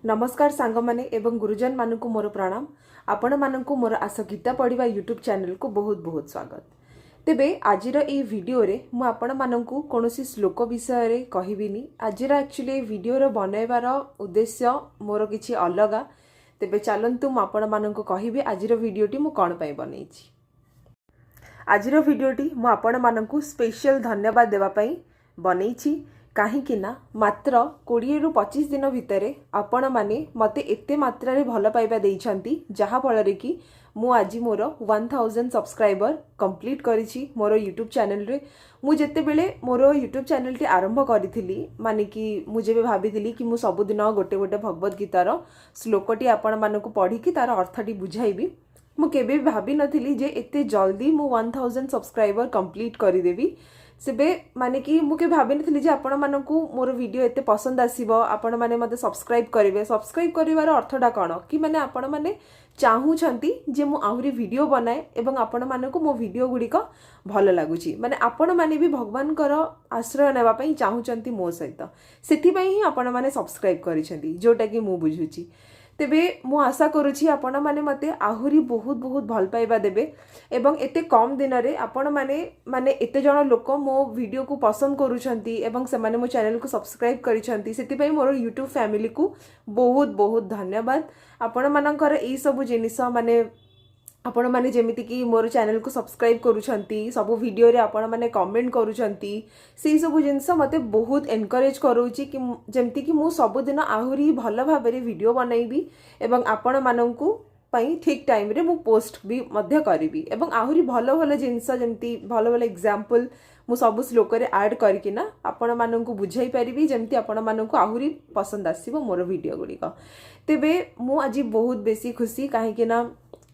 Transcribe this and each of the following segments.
नमस्कार सांग माने एवं गुरुजन मानकु मोर प्रणाम। आपण मानकु मोर आस गीता पढ़िबा यूट्यूब चैनल को बहुत बहुत स्वागत। तेबे आजिर ए वीडियो रे मु आपण मानकु कोनोसी श्लोक विषय रे कहिबिनी। आजिर एक्चुअली वीडियो रे बनैबार उद्देश्य मोर किछि अलगा। तेबे चलंतु मु आपण मानकु कहिबे आजिर वीडियोटी मु कोन पई बनैछि। आजिर वीडियोटी मु आपण मानकु स्पेशल धन्यवाद देबा पई बनैछि। कहीं ना मात्र 20 रु 25 दिन भितर आपण माने मते एते मात्रा रे भल पाइबा देइछंती जहा फल कि मु आज मोर 1000 सब्सक्राइबर कंप्लीट करिछि मोर यूट्यूब चैनल रे। मु जेते बेले मोर यूट्यूब चैनल टी आरंभ करिथिली माने कि मु जेबे भाबिथिली कि मु सब दिन गोटे गोटे भगवत गीतार श्लोकटी आपण मानकु पढ़ी कि तार अर्थटी बुझाइबी। मु केबे भाबी नथिली जे एते जल्दी मु 1000 सब्सक्राइबर कंप्लीट करिदेबी। सेबे माने कि मुझे भाभी नथिली जे आपण मानकु मोर वीडियो एते पसंद आसीबो, आपण माने मते सब्सक्राइब करिवे। सब्सक्राइब करिवार अर्थटा कोन कि माने आपण माने चाहूछंती जे मु आहुरी वीडियो बनाए एवं आपण मानकु मो वीडियो गुडी को भल लागुची। माने आपण माने भी भगवान कर आश्रय नेबा पई चाहूछंती मो सहित, सेति पई ही आपण माने सब्सक्राइब करिसेंती जोटा कि मु बुझुची। तेबे मु आशा करुछि आपण माने मते आहुरी बहुत बहुत भल पाइबा देबे एवं एते कम दिन रे आपण माने एते जण लोक मो वीडियो को पसंद करूछंती एवं से माने मो चैनल को सब्सक्राइब करिछंती। सेति पई मोर यूट्यूब फैमिली को बहुत बहुत धन्यवाद। आपण मानकर एई सब जिनिस माने आपण माने जेमिति कि मोर चैनल को सब्सक्राइब करूछंती, सब वीडियो रे आपण माने कमेंट करूछंती, सेई सब जिनिस मते बहुत एनकरेज करूची कि जेमिति कि मु सब दिन आहुरी भल भाबरे वीडियो बनाइबी एवं आपण माननकु पई ठीक टाइम रे मु पोस्ट भी मध्य करिबी एवं आहुरी भल भल जिनिस जेमिति भल भल एग्जांपल मु सब श्लोक रे ऐड करकिना आपण माननकु बुझाई परिबी जेमिति आपण माननकु आहुरी पसंद आसीबो मोर वीडियो गुडी को। तेबे मु आज बहुत बेसी खुशी काहे कि ना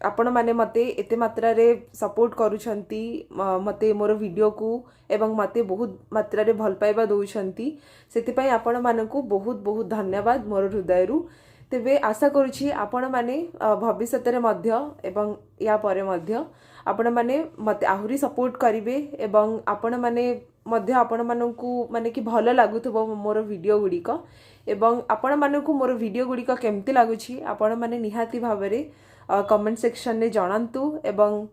आपण माने मते एते मात्रा रे सपोर्ट करूछंती मते मोर वीडियो को एवं मते बहुत मात्रा रे भल पाइबा दउछंती। सेति पई आपण मानकु बहुत बहुत धन्यवाद मोर हृदयरु। तेबे आशा करूछि आपण माने भविष्यत रे मध्य एवं या परे मध्य आपण माने मते आहुरी सपोर्ट करिवे एवं आपण माने मध्य आपण मानकु माने कि भल लागुथबो मोर वीडियो गुडी को एवं आपण मानकु मोर वीडियो गुडी को केमति लागुछि आपण माने निहाती भाबरे कमेंट सेक्शन ने जणांतु एवं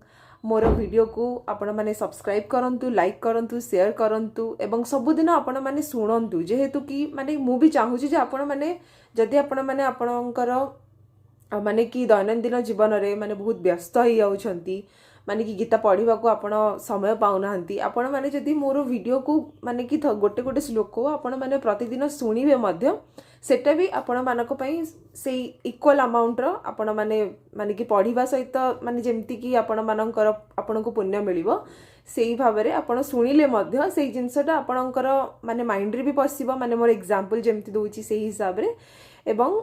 मोर वीडियो को आपण माने सब्सक्राइब करंतु, लाइक करंतु, शेयर करंतु एवं सबुदिन आपण माने सुनंतु। जेहेतु कि माने मु भी चाहूछि जे आपण माने जदि आपण माने आपणकर माने कि दैनंदिन जीवन रे माने बहुत व्यस्त हो जाउछंती, माने कि गीता पढ़िबा को आपण समय पाउनाहंती, आपण माने जदि मोर वीडियो को माने कि गोटे गोटे श्लोक को आपण माने प्रतिदिन सुनिबे मध्य सेटा भी आपण मानक पई से इक्वल अमाउंट रो आपण माने कि पढ़िबा सहित माने जेमति कि आपण मानकर आपण को पुण्य मिलिबो सेही भाबरे आपण सुनिले मध्य सेही जिंसटा आपणकर माने माइंड रे भी पसिबो। माने मोर एग्जांपल जेमति दोउची सेही हिसाब रे एवं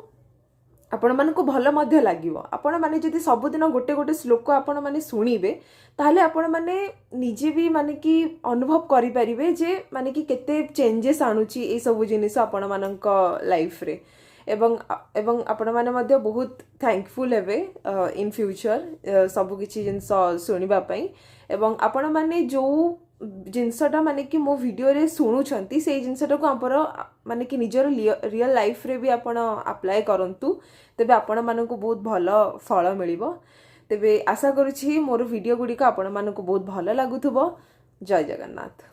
आपण मानकु भल मध्य लागिवो। आपण माने जदि सबुदिन गोटे गोटे श्लोक आपण माने सुनिबे ताहले आपण माने निजे भी माने कि अनुभव करि परिबे जे माने कि केते चेंजेस आणुची ए सब जिनिस आपण मानक लाइफ रे एवं आपण माने मध्य बहुत थैंकफुल हेबे इन फ्यूचर सब किछि जिंस सुनिबा पई एवं आपण माने जो जिनसटा माने कि मो वीडियो रे सुनुछंती से जिनसटा को आपर माने कि निजर रियल लाइफ रे भी आपण अप्लाई करंतु तेबे आपण मानकु बहुत भल फल मिलिबो। तेबे आशा करूछि मोर वीडियो गुडी को आपण मानकु बहुत भल लागुथबो। जय जगन्नाथ।